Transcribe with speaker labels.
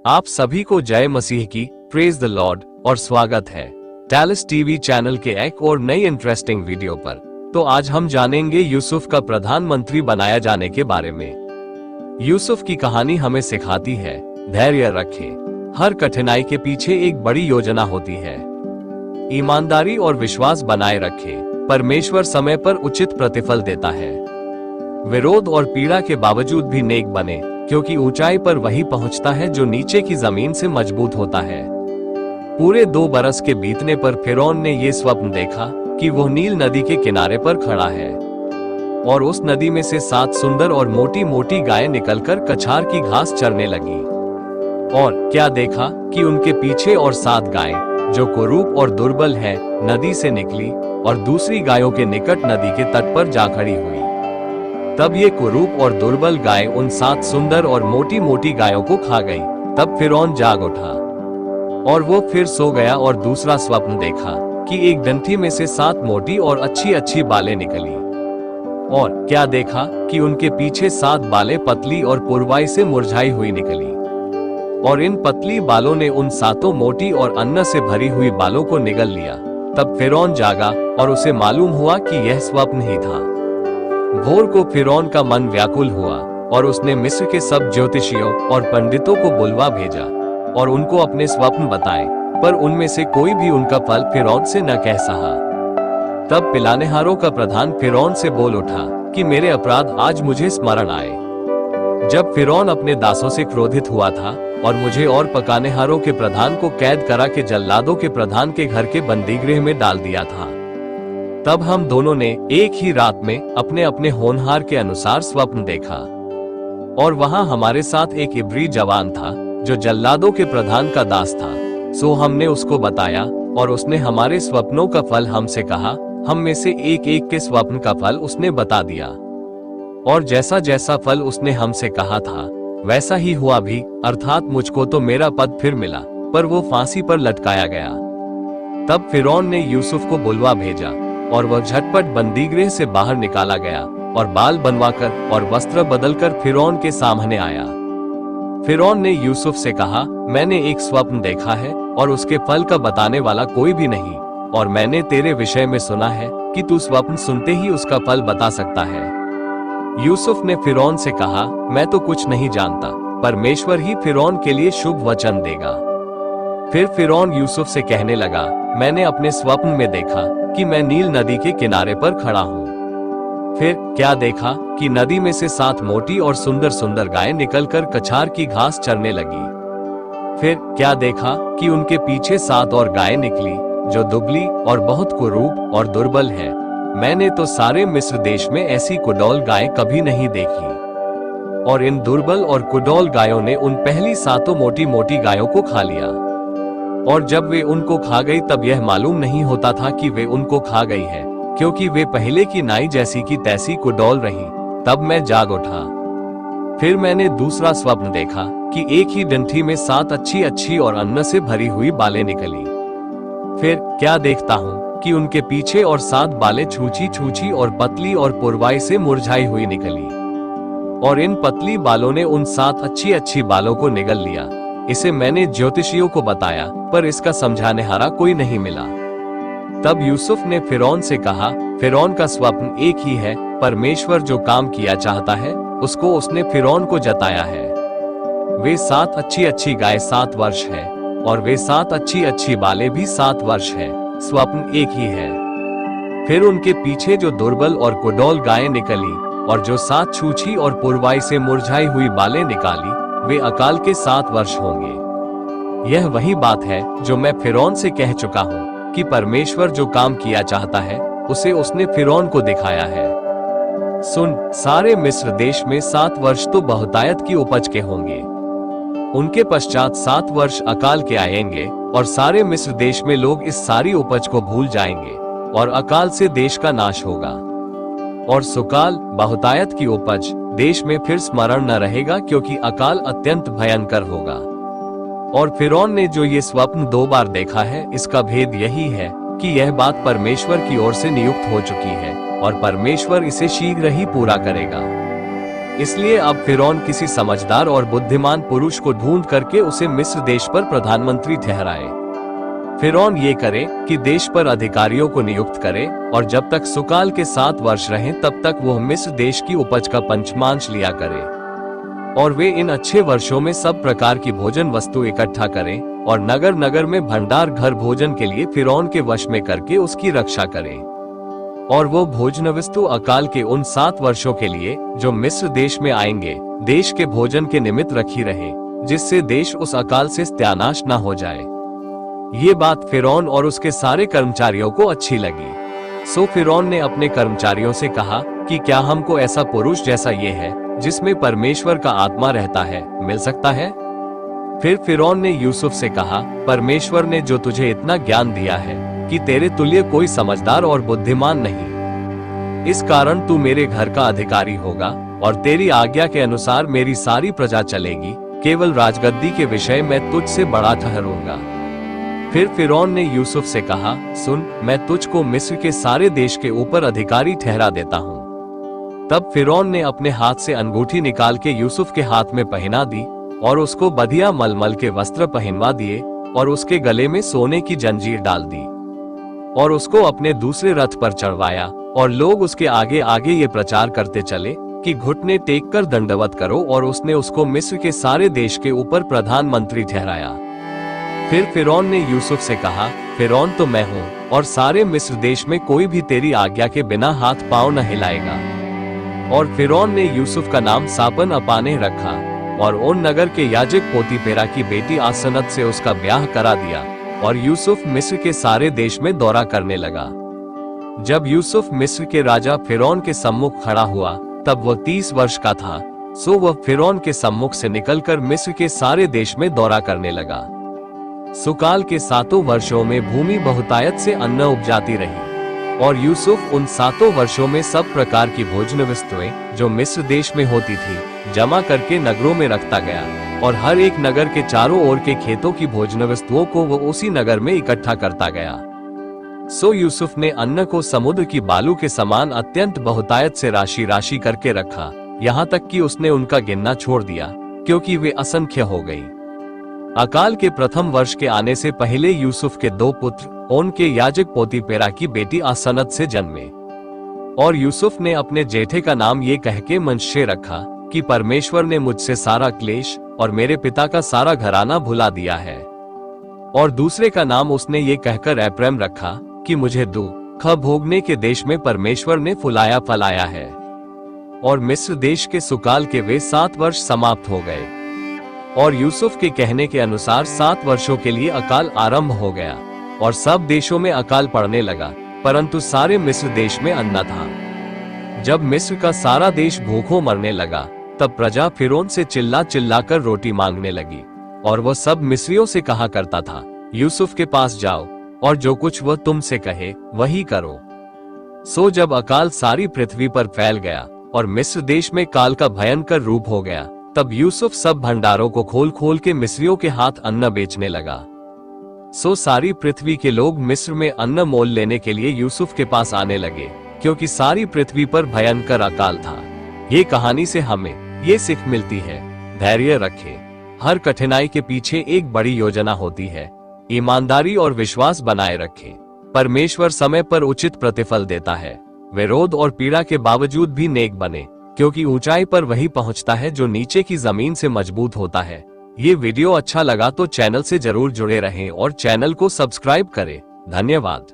Speaker 1: आप सभी को जय मसीह की, प्रेज द लॉर्ड और स्वागत है टैलिस टीवी चैनल के एक और नई इंटरेस्टिंग वीडियो पर। तो आज हम जानेंगे यूसुफ का प्रधानमंत्री बनाया जाने के बारे में। यूसुफ की कहानी हमें सिखाती है धैर्य रखें। हर कठिनाई के पीछे एक बड़ी योजना होती है। ईमानदारी और विश्वास बनाए रखें। परमेश्वर समय पर उचित प्रतिफल देता है। विरोध और पीड़ा के बावजूद भी नेक बने, क्योंकि ऊंचाई पर वही पहुंचता है जो नीचे की जमीन से मजबूत होता है। पूरे 2 बरस के बीतने पर फिरौन ने ये स्वप्न देखा कि वो नील नदी के किनारे पर खड़ा है और उस नदी में से 7 सुंदर और मोटी मोटी गायें निकलकर कछार की घास चरने लगी। और क्या देखा कि उनके पीछे और 7 गायें जो कुरूप और दुर्बल है नदी से निकली और दूसरी गायों के निकट नदी के तट पर जा खड़ी हुई। तब ये कुरूप और दुर्बल गाय उन 7 सुंदर और मोटी मोटी गायों को खा गई। तब फिरौन जाग उठा और वो फिर सो गया और दूसरा स्वप्न देखा कि एक डंठी में से 7 मोटी और अच्छी अच्छी बालें निकली। और क्या देखा कि उनके पीछे 7 बालें पतली और पुरवाई से मुरझाई हुई निकली। और इन पतली बालों ने उन 7 मोटी और अन्न से भरी हुई बालों को निगल लिया। तब फिरौन जागा और उसे मालूम हुआ कि यह स्वप्न ही था। भोर को फिरौन का मन व्याकुल हुआ और उसने मिस्र के सब ज्योतिषियों और पंडितों को बुलवा भेजा और उनको अपने स्वप्न बताए, पर उनमें से कोई भी उनका फल फिरौन से न कह सका। तब पिलानेहारों का प्रधान फिरौन से बोल उठा कि मेरे अपराध आज मुझे स्मरण आए, जब फिरौन अपने दासों से क्रोधित हुआ था और मुझे और पकानेहारों के प्रधान को कैद करा के जल्लादों के प्रधान के घर के बंदीगृह में डाल दिया था। तब हम दोनों ने एक ही रात में अपने अपने होनहार के अनुसार स्वप्न देखा। और वहां हमारे साथ एक इब्री जवान था जो जल्लादों के प्रधान का दास था। सो हमने उसको बताया और उसने हमारे स्वप्नों का फल हमसे कहा। हम में से एक एक के स्वप्न का फल उसने बता दिया और जैसा जैसा फल उसने हमसे कहा था वैसा ही हुआ भी, अर्थात मुझको तो मेरा पद फिर मिला, पर वो फांसी पर लटकाया गया। तब फिरौन ने यूसुफ को बुलवा भेजा और वह झटपट बंदीगृह से बाहर निकाला गया और बाल बनवाकर और वस्त्र बदलकर फिरौन के सामने आया। फिरौन ने यूसुफ से कहा, मैंने एक स्वप्न देखा है और उसके फल का बताने वाला कोई भी नहीं, और मैंने तेरे विषय में सुना है कि तू स्वप्न सुनते ही उसका फल बता सकता है। यूसुफ ने फिरौन से कहा, मैं तो कुछ नहीं जानता, परमेश्वर ही फिरौन के लिए शुभ वचन देगा। फिर फिरौन यूसुफ से कहने लगा, मैंने अपने स्वप्न में देखा कि मैं नील नदी के किनारे पर खड़ा हूँ। फिर क्या देखा कि नदी में से 7 मोटी और सुंदर सुंदर गायें निकलकर कछार की घास चरने लगी। फिर क्या देखा कि उनके पीछे 7 और गायें निकली जो दुबली और बहुत कुरूप और दुर्बल है। मैंने तो सारे मिस्र देश में ऐसी कुडौल गायें कभी नहीं देखी। और इन दुर्बल और कुडौल गायों ने उन पहली 7 मोटी मोटी गायों को खा लिया। और जब वे उनको खा गई तब यह मालूम नहीं होता था कि वे उनको खा गई है, क्योंकि वे पहले की नाई जैसी की तैसी कुडौल रही। तब मैं जाग उठा। फिर मैंने दूसरा स्वप्न देखा कि एक ही डंठी में 7 अच्छी अच्छी और अन्न से भरी हुई बालें निकली। फिर क्या देखता हूँ कि उनके पीछे और 7 बालें छूछी छूछी और पतली और पुरवाई से मुरझाई हुई निकली। और इन पतली बालों ने उन 7 अच्छी अच्छी बालों को निगल लिया। इसे मैंने ज्योतिषियों को बताया, पर इसका समझाने हारा कोई नहीं मिला। तब यूसुफ ने फिरौन से कहा, फिरौन का स्वप्न एक ही है, परमेश्वर जो काम किया चाहता है उसको उसने फिरौन को जताया है। वे 7 अच्छी अच्छी गाय 7 वर्ष है और वे 7 अच्छी अच्छी बालें भी 7 वर्ष है। स्वप्न एक ही है। फिर उनके पीछे जो दुर्बल और कुडौल गायें निकली और जो 7 छूछी और पुरवाई से मुरझाई हुई बालें निकाली, वे अकाल के 7 वर्ष होंगे। यह वही बात है जो मैं फिरौन से कह चुका हूँ कि परमेश्वर जो काम किया चाहता है उसे उसने फिरौन को दिखाया है। सुन, सारे मिस्र देश में 7 वर्ष तो बहुतायत की उपज के होंगे। उनके पश्चात 7 वर्ष अकाल के आएंगे और सारे मिस्र देश में लोग इस सारी उपज को भूल जाएंगे और अकाल से देश का नाश होगा। और सुकाल बहुतायत की उपज देश में फिर स्मरण न रहेगा, क्योंकि अकाल अत्यंत भयंकर होगा। और फिरौन ने जो ये स्वप्न 2 बार देखा है, इसका भेद यही है कि यह बात परमेश्वर की ओर से नियुक्त हो चुकी है और परमेश्वर इसे शीघ्र ही पूरा करेगा। इसलिए अब फिरौन किसी समझदार और बुद्धिमान पुरुष को ढूंढ करके उसे मिस्र देश पर प्रधानमंत्री ठहराए। फिरौन ये करे कि देश पर अधिकारियों को नियुक्त करे और जब तक सुकाल के 7 वर्ष रहें तब तक वह मिस्र देश की उपज का पंचमांश लिया करे और वे इन अच्छे वर्षों में सब प्रकार की भोजन वस्तु इकट्ठा करें और नगर नगर में भंडार घर भोजन के लिए फिरौन के वश में करके उसकी रक्षा करें। और वो भोजन वस्तु अकाल के उन 7 वर्षों के लिए जो मिस्र देश में आएंगे देश के भोजन के निमित्त रखी रहे, जिससे देश उस अकाल से सत्यानाश न हो जाए। ये बात फिरौन और उसके सारे कर्मचारियों को अच्छी लगी। सो फिरौन ने अपने कर्मचारियों से कहा कि क्या हमको ऐसा पुरुष जैसा ये है जिसमें परमेश्वर का आत्मा रहता है मिल सकता है? फिर फिरौन ने यूसुफ से कहा, परमेश्वर ने जो तुझे इतना ज्ञान दिया है कि तेरे तुल्य कोई समझदार और बुद्धिमान नहीं, इस कारण तू मेरे घर का अधिकारी होगा और तेरी आज्ञा के अनुसार मेरी सारी प्रजा चलेगी। केवल राजगद्दी के विषय में तुझसे बड़ा ठहरूंगा। फिर फिरौन ने यूसुफ से कहा, सुन, मैं तुझको मिस्र के सारे देश के ऊपर अधिकारी ठहरा देता हूँ। तब फिरौन ने अपने हाथ से अंगूठी निकाल के यूसुफ के हाथ में पहना दी और उसको बढ़िया मलमल के वस्त्र पहनवा दिए और उसके गले में सोने की जंजीर डाल दी और उसको अपने दूसरे रथ पर चढ़वाया और लोग उसके आगे आगे ये प्रचार करते चले कि घुटने टेक कर दंडवत करो, और उसने उसको मिस्र के सारे देश के ऊपर प्रधानमंत्री ठहराया। फिर फिरौन ने यूसुफ से कहा, फिरौन तो मैं हूँ और सारे मिस्र देश में कोई भी तेरी आज्ञा के बिना हाथ पांव न हिलाएगा। और फिरौन ने यूसुफ का नाम सापन अपाने रखा और ओन नगर के याजक पोतीपेरा की बेटी आसनत से उसका ब्याह करा दिया और यूसुफ मिस्र के सारे देश में दौरा करने लगा। जब यूसुफ मिस्र के राजा फिरौन के सम्मुख खड़ा हुआ तब वह 30 वर्ष का था। सो वह फिरौन के सम्मुख से निकलकर मिस्र के सारे देश में दौरा करने लगा। सुकाल के 7 वर्षों में भूमि बहुतायत से अन्न उपजाती रही और यूसुफ उन 7 वर्षों में सब प्रकार की भोजन वस्तुएं जो मिस्र देश में होती थी जमा करके नगरों में रखता गया और हर एक नगर के चारों ओर के खेतों की भोजन वस्तुओं को वो उसी नगर में इकट्ठा करता गया। सो यूसुफ ने अन्न को समुद्र की बालू के समान अत्यंत बहुतायत से राशि राशि करके रखा, यहाँ तक कि उसने उनका गिनना छोड़ दिया क्योंकि वे असंख्य हो गई। अकाल के प्रथम वर्ष के आने से पहले यूसुफ के 2 पुत्र ओन के याजक पोतीपेरा की बेटी आसनत से जन्मे और यूसुफ ने अपने जेठे का नाम ये कह के मनश्शे रखा कि परमेश्वर ने मुझसे सारा क्लेश और मेरे पिता का सारा घराना भुला दिया है। और दूसरे का नाम उसने ये कहकर एप्रैम रखा कि मुझे दुख भोगने के देश में परमेश्वर ने फुलाया फलाया है। और मिस्र देश के सुकाल के वे 7 वर्ष समाप्त हो गए और यूसुफ के कहने के अनुसार 7 वर्षों के लिए अकाल आरंभ हो गया और सब देशों में अकाल पड़ने लगा, परंतु सारे मिस्र देश में अन्न था। जब मिस्र का सारा देश भूखों मरने लगा तब प्रजा फिरौन से चिल्ला चिल्ला कर रोटी मांगने लगी और वह सब मिस्रियों से कहा करता था, यूसुफ के पास जाओ और जो कुछ वह तुमसे कहे वही करो। सो जब अकाल सारी पृथ्वी पर फैल गया और मिस्र देश में काल का भयंकर रूप हो गया तब यूसुफ सब भंडारों को खोल खोल के मिस्रियों के हाथ अन्न बेचने लगा। सो सारी पृथ्वी के लोग मिस्र में अन्न मोल लेने के लिए यूसुफ के पास आने लगे क्योंकि सारी पृथ्वी पर भयंकर अकाल था। ये कहानी से हमें ये सीख मिलती है, धैर्य रखें। हर कठिनाई के पीछे एक बड़ी योजना होती है। ईमानदारी और विश्वास बनाए रखें। परमेश्वर समय पर उचित प्रतिफल देता है। विरोध और पीड़ा के बावजूद भी नेक बने, क्योंकि ऊंचाई पर वही पहुंचता है जो नीचे की जमीन से मजबूत होता है। ये वीडियो अच्छा लगा तो चैनल से जरूर जुड़े रहें और चैनल को सब्सक्राइब करें। धन्यवाद।